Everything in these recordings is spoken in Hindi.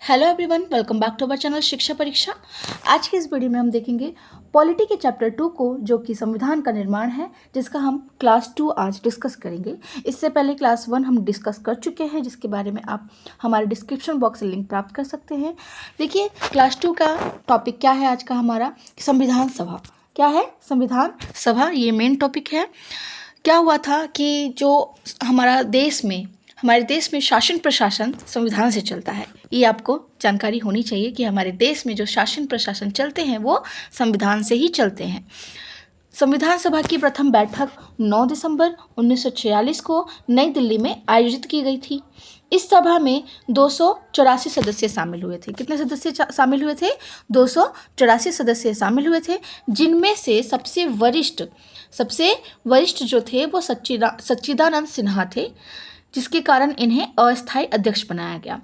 Hello everyone, welcome back to our channel Shiksha Pariksha. आज की इस वीडियो में हम देखेंगे पॉलिटी के चैप्टर 2 को, जो कि संविधान का निर्माण है, जिसका हम क्लास 2 आज डिस्कस करेंगे। इससे पहले क्लास 1 हम डिस्कस कर चुके हैं, जिसके बारे में आप हमारे डिस्क्रिप्शन बॉक्स से लिंक प्राप्त कर सकते हैं। देखिए, क्लास 2 का टॉपिक क्या है आज का हमारा? संविधान सभा। क्या है? संविधान सभा, ये मेन टॉपिक है। क्या हुआ था कि जो हमारे देश में शासन प्रशासन संविधान से चलता है। ये आपको जानकारी होनी चाहिए कि हमारे देश में जो शासन प्रशासन चलते हैं वो संविधान से ही चलते हैं। संविधान सभा की प्रथम बैठक 9 दिसंबर 1946 को नई दिल्ली में आयोजित की गई थी। इस सभा में 284 सदस्य शामिल हुए थे। कितने सदस्य शामिल हुए थे? 284 सदस्य शामिल हुए थे, जिनमें से सबसे वरिष्ठ जो थे वो सच्चिदानंद सिन्हा थे, जिसके कारण इन्हें अस्थायी अध्यक्ष बनाया गया।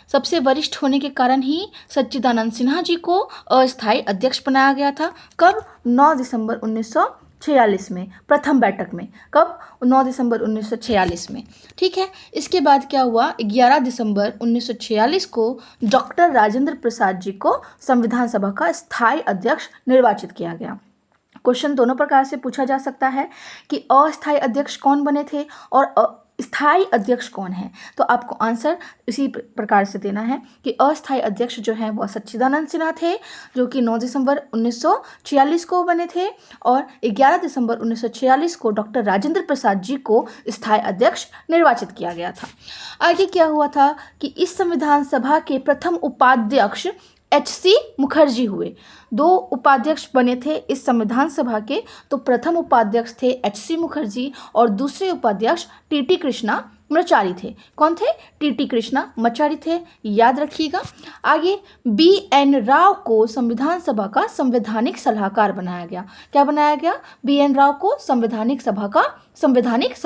सबसे वरिष्ठ होने के कारण ही सच्चिदानंद सिन्हा जी को अस्थायी अध्यक्ष बनाया गया था। कब? 9 दिसंबर 1946 में, प्रथम बैठक में। कब? 9 दिसंबर 1946 में। ठीक है। इसके बाद क्या हुआ? 11 दिसंबर 1946 को डॉक्टर राजेंद्र प्रसाद जी को संविधान सभा का स्थायी अध्यक्ष निर्वाचित किया गया। क्वेश्चन दोनों प्रकार से पूछा जा सकता है कि अस्थायी अध्यक्ष कौन बने थे और स्थायी अध्यक्ष कौन है। तो आपको आंसर इसी प्रकार से देना है कि अस्थायी अध्यक्ष जो है वह सच्चिदानंद सिन्हा थे, जो कि 9 दिसंबर 1946 को बने थे, और 11 दिसंबर 1946 को डॉक्टर राजेंद्र प्रसाद जी को स्थायी अध्यक्ष निर्वाचित किया गया था। आगे क्या हुआ था कि इस संविधान सभा के प्रथम उपाध्यक्ष HC मुखर्जी हुए। 2 उपाध्यक्ष बने थे इस संविधान सभा के। तो प्रथम उपाध्यक्ष थे HC मुखर्जी और दूसरे उपाध्यक्ष TT कृष्णामाचारी थे। कौन थे? TT कृष्णामाचारी थे, याद रखिएगा। आगे BN राव को संविधान सभा का संवैधानिक सलाहकार बनाया गया। क्या बनाया गया? BN राव को संविधान सभा का संवैधानिक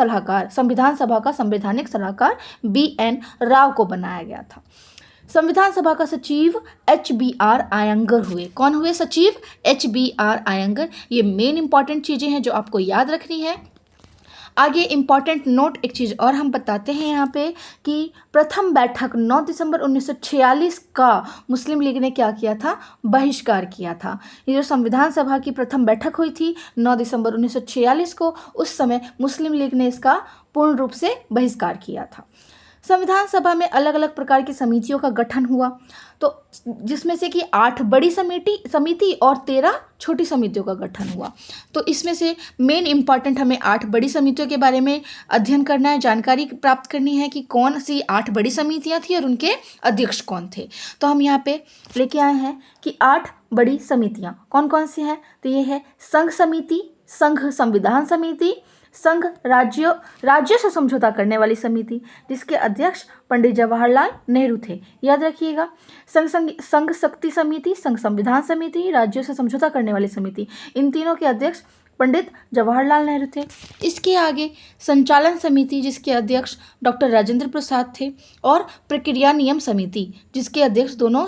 सलाहकार BN राव को बनाया गया था। संविधान सभा का सचिव HBR आयंगर हुए। कौन हुए सचिव? HBR आयंगर। ये मेन इंपॉर्टेंट चीज़ें हैं जो आपको याद रखनी है। आगे इंपॉर्टेंट नोट, एक चीज़ और हम बताते हैं यहाँ पे कि प्रथम बैठक 9 दिसंबर 1946 का मुस्लिम लीग ने क्या किया था? बहिष्कार किया था। ये जो संविधान सभा की प्रथम बैठक हुई थी 9 दिसंबर 1946 को, उस समय मुस्लिम लीग ने इसका पूर्ण रूप से बहिष्कार किया था। संविधान सभा में अलग अलग प्रकार की समितियों का गठन हुआ, तो जिसमें से कि 8 बड़ी समिति और 13 छोटी समितियों का गठन हुआ। तो इसमें से मेन इंपॉर्टेंट हमें 8 बड़ी समितियों के बारे में अध्ययन करना है, जानकारी प्राप्त करनी है कि कौन सी 8 बड़ी समितियां थी और उनके अध्यक्ष कौन थे। तो हम यहाँ पे लेके आए हैं कि 8 बड़ी समितियां कौन कौन सी हैं। तो ये है संघ समिति, संघ संविधान समिति, संघ राज्यों से समझौता करने वाली समिति, जिसके अध्यक्ष पंडित जवाहरलाल नेहरू थे, याद रखिएगा। संघ शक्ति समिति, संघ संविधान समिति, राज्यों से समझौता करने वाली समिति, इन तीनों के अध्यक्ष पंडित जवाहरलाल नेहरू थे। इसके आगे संचालन समिति, जिसके अध्यक्ष डॉक्टर राजेंद्र प्रसाद थे, और प्रक्रिया नियम समिति, जिसके अध्यक्ष दोनों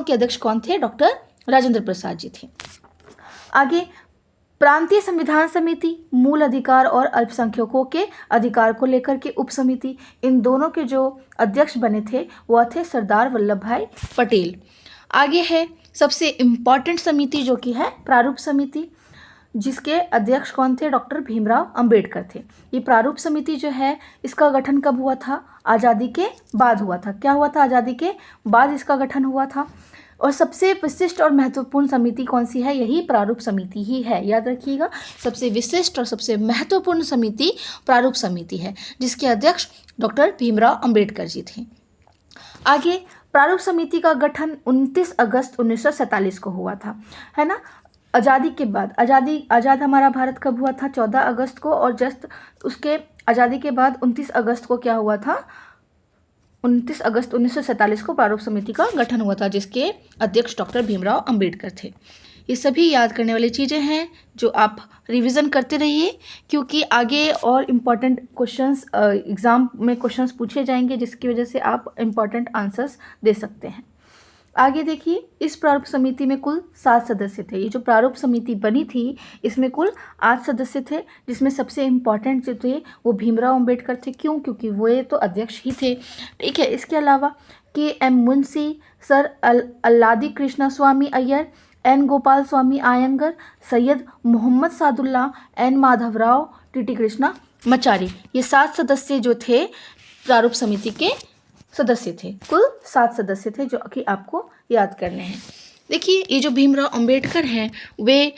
के अध्यक्ष कौन थे? डॉक्टर राजेंद्र प्रसाद जी थे। आगे प्रांतीय संविधान समिति, मूल अधिकार और अल्पसंख्यकों के अधिकार को लेकर के उप समिति, इन दोनों के जो अध्यक्ष बने थे वह थे सरदार वल्लभ भाई पटेल। आगे है सबसे इम्पॉर्टेंट समिति, जो कि है प्रारूप समिति, जिसके अध्यक्ष कौन थे? डॉक्टर भीमराव अंबेडकर थे। ये प्रारूप समिति जो है, इसका गठन कब हुआ था? आज़ादी के बाद हुआ था। क्या हुआ था? आज़ादी के बाद इसका गठन हुआ था। और सबसे विशिष्ट और महत्वपूर्ण समिति कौन सी है? यही प्रारूप समिति ही है, याद रखिएगा। सबसे विशिष्ट और सबसे महत्वपूर्ण समिति प्रारूप समिति है, जिसके अध्यक्ष डॉक्टर भीमराव अंबेडकर जी थे। आगे प्रारूप समिति का गठन 29 अगस्त 1947 को हुआ था, है ना। आज़ादी के बाद, आज़ाद हमारा भारत कब हुआ था? 14 अगस्त को, और जस्ट उसके आज़ादी के बाद 29 अगस्त को क्या हुआ था? 29 अगस्त 1947 को प्रारूप समिति का गठन हुआ था, जिसके अध्यक्ष डॉक्टर भीमराव अंबेडकर थे। ये सभी याद करने वाली चीज़ें हैं जो आप रिवीजन करते रहिए, क्योंकि आगे और इम्पॉर्टेंट क्वेश्चंस एग्ज़ाम में क्वेश्चंस पूछे जाएंगे, जिसकी वजह से आप इम्पॉर्टेंट आंसर्स दे सकते हैं। आगे देखिए, इस प्रारूप समिति में कुल 7 सदस्य थे। ये जो प्रारूप समिति बनी थी इसमें कुल 8 सदस्य थे, जिसमें सबसे इम्पॉर्टेंट जो थे वो भीमराव अंबेडकर थे। क्यों? क्योंकि वो ये तो अध्यक्ष ही थे। ठीक है, इसके अलावा के.एम. मुंशी, सर अल्लादी कृष्णा स्वामी Iyer, N. Gopal Swami Iyengar, Syed Mohammad Sadulla, N. Madhavrao, TT. Krishna मचारी, ये 7 सदस्य जो थे प्रारूप समिति के सदस्य थे। कुल 7 सदस्य थे जो कि आपको याद करने हैं। देखिए, ये जो भीमराव अंबेडकर हैं वे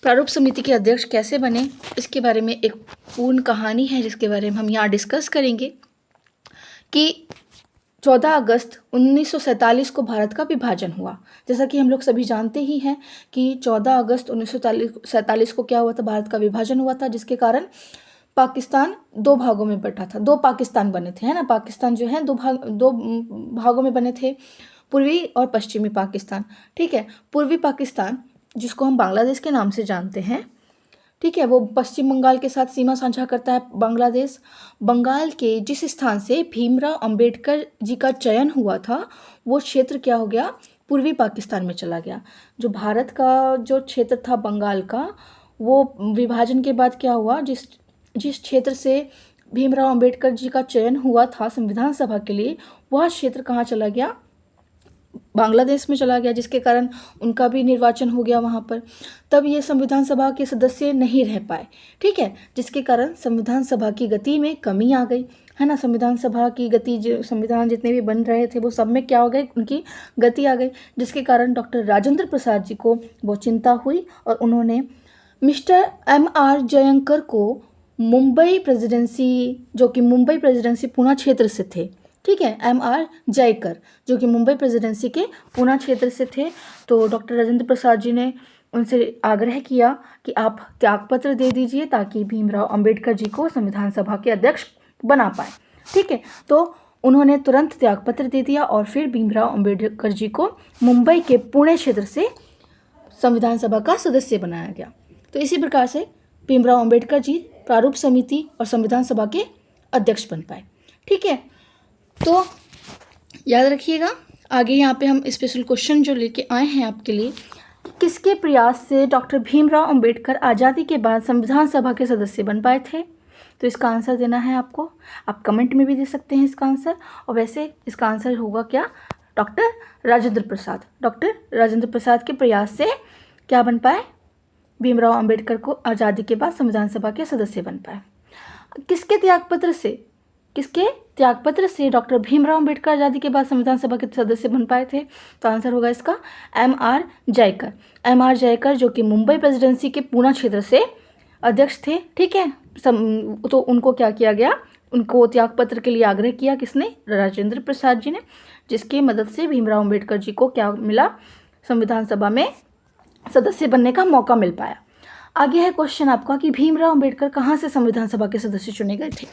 प्रारूप समिति के अध्यक्ष कैसे बने, इसके बारे में एक पूर्ण कहानी है जिसके बारे में हम यहाँ डिस्कस करेंगे कि 14 अगस्त 1947 को भारत का विभाजन हुआ। जैसा कि हम लोग सभी जानते ही हैं कि 14 अगस्त 1947 को क्या हुआ था, भारत का विभाजन हुआ था, जिसके कारण पाकिस्तान 2 भागों में बटा था। 2 पाकिस्तान बने थे, है ना। पाकिस्तान जो है 2 भागों में बने थे, पूर्वी और पश्चिमी पाकिस्तान। ठीक है, पूर्वी पाकिस्तान जिसको हम बांग्लादेश के नाम से जानते हैं, ठीक है, वो पश्चिम बंगाल के साथ सीमा साझा करता है बांग्लादेश। बंगाल के जिस स्थान से भीमराव अंबेडकर जी का चयन हुआ था वो क्षेत्र क्या हो गया, पूर्वी पाकिस्तान में चला गया। जो भारत का जो क्षेत्र था बंगाल का, वो विभाजन के बाद क्या हुआ, जिस क्षेत्र से भीमराव अंबेडकर जी का चयन हुआ था संविधान सभा के लिए, वह क्षेत्र कहाँ चला गया, बांग्लादेश में चला गया, जिसके कारण उनका भी निर्वाचन हो गया वहाँ पर। तब ये संविधान सभा के सदस्य नहीं रह पाए। ठीक है, जिसके कारण संविधान सभा की गति में कमी आ गई, है ना। संविधान सभा की गति, जो संविधान जितने भी बन रहे थे वो सब में क्या हो गई, उनकी गति आ गई, जिसके कारण डॉक्टर राजेंद्र प्रसाद जी को बहुत चिंता हुई और उन्होंने मिस्टर M.R. जयंकर को मुंबई प्रेसिडेंसी, जो कि मुंबई प्रेसिडेंसी पूना क्षेत्र से थे, ठीक है, M.R. जयकर जो कि मुंबई प्रेसिडेंसी के पूना क्षेत्र से थे, तो डॉक्टर राजेंद्र प्रसाद जी ने उनसे आग्रह किया कि आप त्यागपत्र दे दीजिए ताकि भीमराव अंबेडकर जी को संविधान सभा के अध्यक्ष बना पाए। ठीक है, तो उन्होंने तुरंत त्यागपत्र दे दिया और फिर भीमराव अंबेडकर जी को मुंबई के पुणे क्षेत्र से संविधान सभा का सदस्य बनाया गया। तो इसी प्रकार से भीमराव अंबेडकर जी प्रारूप समिति और संविधान सभा के अध्यक्ष बन पाए। ठीक है, तो याद रखिएगा, आगे यहाँ पे हम स्पेशल क्वेश्चन जो लेके आए हैं आपके लिए, किसके प्रयास से डॉक्टर भीमराव अंबेडकर आज़ादी के बाद संविधान सभा के सदस्य बन पाए थे। तो इसका आंसर देना है आपको, आप कमेंट में भी दे सकते हैं इसका आंसर। और वैसे इसका आंसर होगा क्या, डॉक्टर राजेंद्र प्रसाद। डॉक्टर राजेंद्र प्रसाद के प्रयास से क्या बन पाए, भीमराव अंबेडकर को आज़ादी के बाद संविधान सभा के सदस्य बन पाए। किसके त्यागपत्र से डॉक्टर भीमराव अंबेडकर आज़ादी के बाद संविधान सभा के सदस्य बन पाए थे। तो आंसर होगा इसका M.R. जयकर। M.R. जयकर जो कि मुंबई प्रेसिडेंसी के पूना क्षेत्र से अध्यक्ष थे। ठीक है, तो उनको क्या किया गया, उनको त्यागपत्र के लिए आग्रह किया, किसने, राजेंद्र प्रसाद जी ने, जिसकी मदद से भीमराव अंबेडकर जी को क्या मिला, संविधान सभा में सदस्य बनने का मौका मिल पाया। आगे है क्वेश्चन आपका कि भीमराव अंबेडकर कहाँ से संविधान सभा के सदस्य चुने गए थे।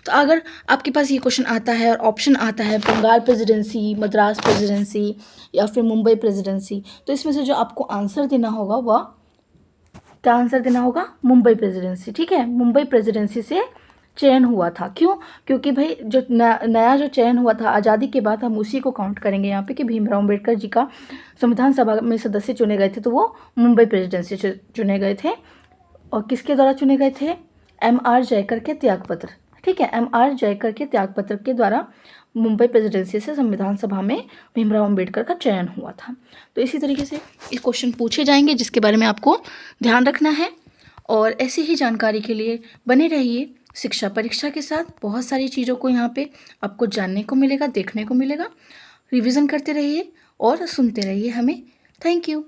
तो अगर आपके पास ये क्वेश्चन आता है और ऑप्शन आता है बंगाल प्रेसिडेंसी, मद्रास प्रेसिडेंसी या फिर मुंबई प्रेसिडेंसी, तो इसमें से जो आपको आंसर देना होगा वह क्या आंसर देना होगा, मुंबई प्रेसिडेंसी। ठीक है, मुंबई प्रेसिडेंसी से चयन हुआ था। क्यों? क्योंकि भाई जो नया जो चयन हुआ था आज़ादी के बाद, हम उसी को काउंट करेंगे यहाँ पे कि भीमराव अंबेडकर जी का संविधान सभा में सदस्य चुने गए थे, तो वो मुंबई प्रेसिडेंसी से चुने गए थे। और किसके द्वारा चुने गए थे, M.R. जयकर के त्यागपत्र। ठीक है, M.R. जयकर के त्यागपत्र के द्वारा मुंबई प्रेसिडेंसी से संविधान सभा में भीमराव अंबेडकर का चयन हुआ था। तो इसी तरीके से ये क्वेश्चन पूछे जाएंगे जिसके बारे में आपको ध्यान रखना है। और ऐसी ही जानकारी के लिए बने रहिए शिक्षा परीक्षा के साथ। बहुत सारी चीज़ों को यहाँ पे आपको जानने को मिलेगा, देखने को मिलेगा। रिवीजन करते रहिए और सुनते रहिए हमें। Thank you.